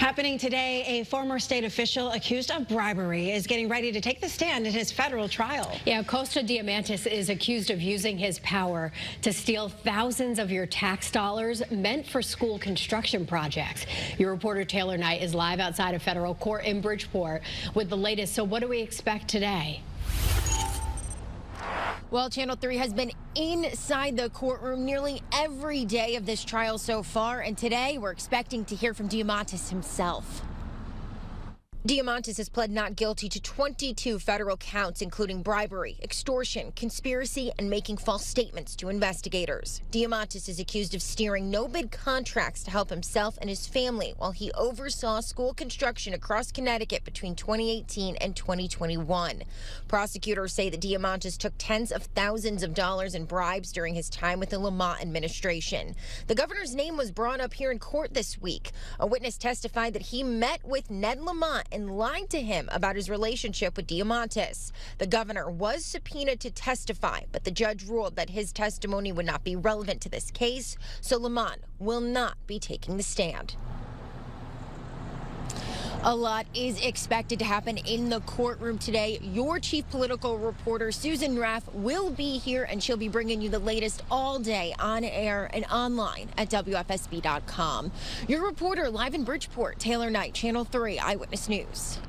Happening today, a former state official accused of bribery is getting ready to take the stand in his federal trial. Yeah, Costa Diamantis is accused of using his power to steal thousands of your tax dollars meant for school construction projects. Your reporter Taylor Knight is live outside of federal court in Bridgeport with the latest. So what do we expect today? Well, Channel 3 has been inside the courtroom nearly every day of this trial so far, and today we're expecting to hear from Diamantis himself. Diamantis has pled not guilty to 22 federal counts, including bribery, extortion, conspiracy, and making false statements to investigators. Diamantis is accused of steering no-bid contracts to help himself and his family while he oversaw school construction across Connecticut between 2018 and 2021. Prosecutors say that Diamantis took tens of thousands of dollars in bribes during his time with the Lamont administration. The governor's name was brought up here in court this week. A witness testified that he met with Ned Lamont and lied to him about his relationship with Diamantis. The governor was subpoenaed to testify, but the judge ruled that his testimony would not be relevant to this case, so Lamont will not be taking the stand. A lot is expected to happen in the courtroom today. Your chief political reporter, Susan Raff, will be here, and she'll be bringing you the latest all day on air and online at WFSB.com. Your reporter live in Bridgeport, Taylor Knight, Channel 3 Eyewitness News.